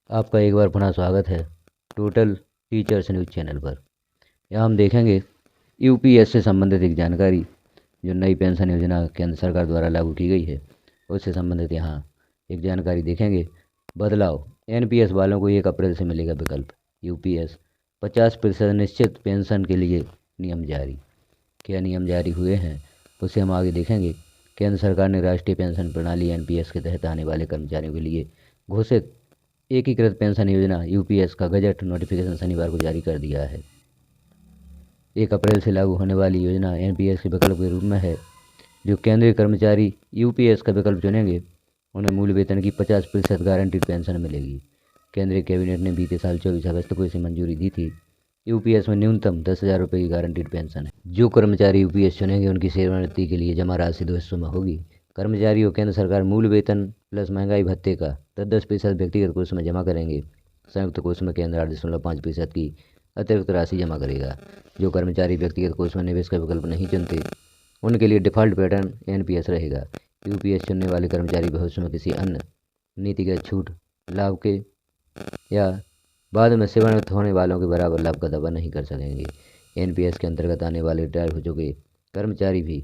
आपका एक बार पुनः स्वागत है टोटल टीचर्स न्यूज़ चैनल पर। यहाँ हम देखेंगे यूपीएस से संबंधित एक जानकारी जो नई पेंशन योजना केंद्र सरकार द्वारा लागू की गई है उससे संबंधित यहाँ एक जानकारी देखेंगे। बदलाव, एनपीएस वालों को 1 अप्रैल से मिलेगा विकल्प। यूपीएस 50% निश्चित पेंशन के लिए नियम जारी। क्या नियम जारी हुए हैं उसे हम आगे देखेंगे। केंद्र सरकार ने राष्ट्रीय पेंशन प्रणाली एनपीएस के तहत आने वाले कर्मचारियों के लिए घोषित एकीकृत पेंशन योजना यूपीएस का गजट नोटिफिकेशन शनिवार को जारी कर दिया है। 1 अप्रैल से लागू होने वाली योजना एनपीएस के विकल्प के रूप में है। जो केंद्रीय कर्मचारी यूपीएस का विकल्प चुनेंगे उन्हें मूल वेतन की 50% गारंटीड पेंशन मिलेगी। केंद्रीय कैबिनेट ने बीते साल 24 अगस्त को इसे मंजूरी दी थी। यूपीएस में न्यूनतम 10,000 रुपये की गारंटीड पेंशन है। जो कर्मचारी यूपीएस चुनेंगे उनकी सेवानिवृत्ति के लिए जमा राशि 2 हिस्सों में होगी। कर्मचारियों केंद्र सरकार मूल वेतन प्लस महंगाई भत्ते का 10% व्यक्तिगत कोष में जमा करेंगे। संयुक्त कोष में केंद्र 8.5% की अतिरिक्त राशि जमा करेगा। जो कर्मचारी व्यक्तिगत कोष में निवेश का विकल्प नहीं चुनते उनके लिए डिफ़ॉल्ट पैटर्न एनपीएस रहेगा। यूपीएस चुनने वाले कर्मचारी भविष्य में किसी अन्य नीतिगत छूट, लाभ के या बाद में सेवानिवृत्त होने वालों के बराबर लाभ का दावा नहीं कर सकेंगे। एनपीएस के अंतर्गत आने वाले रिटायर हो चुके कर्मचारी भी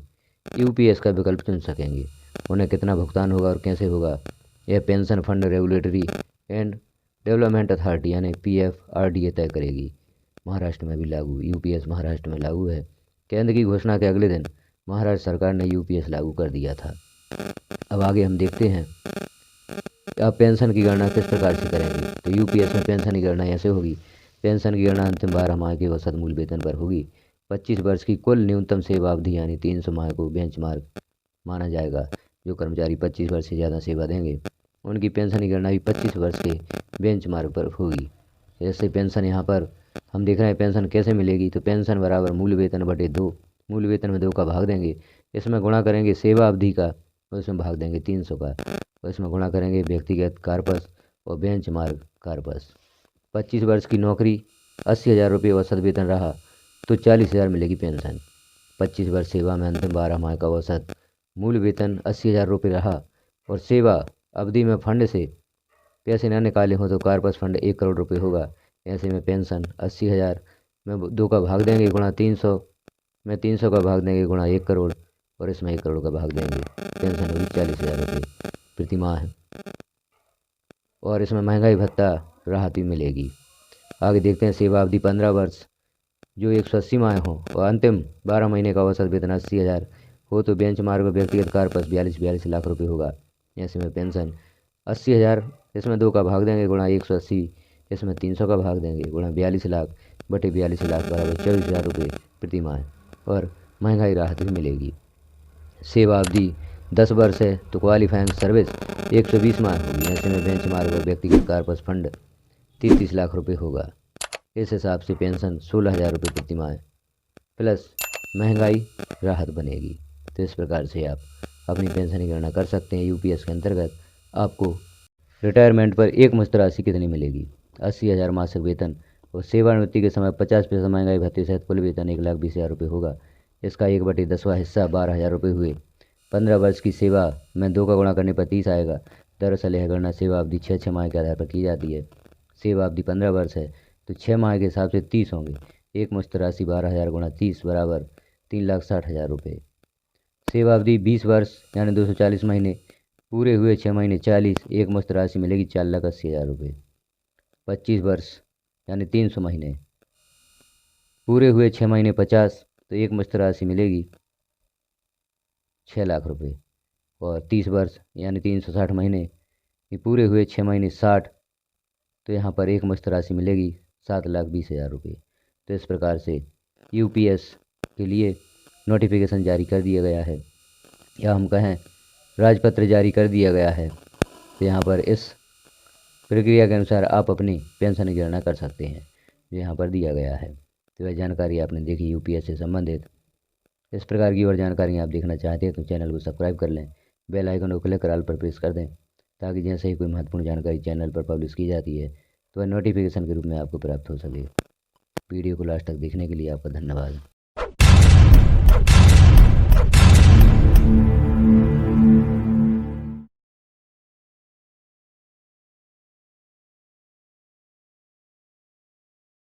यूपीएस का विकल्प चुन सकेंगे। उन्हें कितना भुगतान होगा और कैसे होगा यह pension fund regulatory and development authority यानी पीएफआरडीए तय करेगी। महाराष्ट्र में भी लागू, यूपीएस महाराष्ट्र में लागू है। केंद्र की घोषणा के अगले दिन महाराष्ट्र सरकार ने यूपीएस लागू कर दिया था। अब आगे हम देखते हैं आप पेंशन की गणना किस प्रकार से करेंगे। तो यूपीएस में पेंशन की गणना ऐसे होगी। पेंशन की गणना अंतिम 12 माह के औसत मूल वेतन पर होगी। 25 वर्ष की कुल न्यूनतम सेवा अवधि यानी 300 माह को बेंचमार्क माना जाएगा। जो कर्मचारी 25 वर्ष से ज़्यादा सेवा देंगे उनकी पेंशन की गणना भी 25 वर्ष के बेंचमार्क पर होगी। जैसे पेंशन यहाँ पर हम देख रहे हैं पेंशन कैसे मिलेगी। तो पेंशन बराबर मूल वेतन बटे 2, मूल वेतन में 2 का भाग देंगे, इसमें गुणा करेंगे सेवा अवधि का और इसमें भाग देंगे 300 का और इसमें गुणा करेंगे व्यक्तिगत कार्पस और बेंचमार्क कार्पस। 25 वर्ष की नौकरी 80,000 रुपये औसत वेतन रहा तो 40,000 मिलेगी पेंशन। 25 वर्ष सेवा में अंतिम 12 माह का औसत मूल वेतन 80,000 रुपये रहा और सेवा अवधि में फंड से पैसे न निकाले हों तो कार्पस फंड 1 करोड़ रुपये होगा। ऐसे में पेंशन 80,000 में 2 का भाग देंगे गुणा 300 में 300 का भाग देंगे गुणा 1 करोड़ और इसमें 1 करोड़ का भाग देंगे। पेंशन होगी 40,000 रुपये प्रति माह और इसमें महंगाई भत्ता राहत भी मिलेगी। आगे देखते हैं सेवा अवधि 15 वर्ष जो 180 माह हो और अंतिम 12 महीने का औसत वेतन 80,000 हो तो बेंचमार्क व्यक्तिगत कार्पस 42 लाख रुपये होगा। ऐसे में पेंशन 80,000 इसमें 2 का भाग देंगे गुणा 180 इसमें 300 का भाग देंगे गुणा 42 लाख बटे 42 लाख बराबर 24,000 रुपये प्रति माह और महंगाई राहत भी मिलेगी। सेवा अवधि 10 वर्ष है तो क्वालिफाइंग सर्विस 120 माह होगी। ऐसे में बेंचमार्क और व्यक्तिगत कार्पस फंड 33 लाख रुपये होगा। इस हिसाब से पेंशन 16,000 रुपये प्रति माह प्लस महंगाई राहत बनेगी। तो इस प्रकार से आप अपनी पेंशन की गणना कर सकते हैं। यूपीएस के अंतर्गत आपको रिटायरमेंट पर एक मुश्त राशि कितनी मिलेगी। 80,000 मासिक वेतन और सेवानिवृत्ति के समय 50% महंगाई भत्ते सहित कुल वेतन 1,20,000 रुपये होगा। इसका 1/10वां हिस्सा 12,000 रुपये हुए। 15 वर्ष की सेवा में 2 का गुणा करने पर 30 आएगा। दरअसल यह गणना सेवा अवधि 6 माह के आधार पर की जाती है। सेवा अवधि 15 वर्ष है तो 6 माह के हिसाब से 30 होंगे। एक मुश्त राशि 12,000 गुणा 30 बराबर 3,60,000 रुपये। सेवा अवधि 20 वर्ष यानी 240 महीने पूरे हुए 6 महीने 40 एक मुश्त राशि मिलेगी 4,80,000 रुपये। 25 वर्ष यानी 300 महीने पूरे हुए 6 महीने 50 तो एक मुश्त राशि मिलेगी 6 लाख रुपये। और 30 वर्ष यानी 360 महीने ये पूरे हुए 6 महीने 60 तो यहाँ पर एक मुश्त राशि मिलेगी 7,20,000 रुपये। तो इस प्रकार से यूपीएस के लिए नोटिफिकेशन जारी कर दिया गया है या हम कहें राजपत्र जारी कर दिया गया है। तो यहाँ पर इस प्रक्रिया के अनुसार आप अपनी पेंशन की गणना कर सकते हैं जो यहाँ पर दिया गया है। तो वह जानकारी आपने देखी यूपीएस से संबंधित। इस प्रकार की और जानकारी आप देखना चाहते हैं तो चैनल को सब्सक्राइब कर लें, बेल आइकन को क्लिक कर ऑल पर प्रेस कर दें ताकि जैसे ही कोई महत्वपूर्ण जानकारी चैनल पर पब्लिश की जाती है तो वह नोटिफिकेशन के रूप में आपको प्राप्त हो सके। वीडियो को लास्ट तक देखने के लिए आपका धन्यवाद।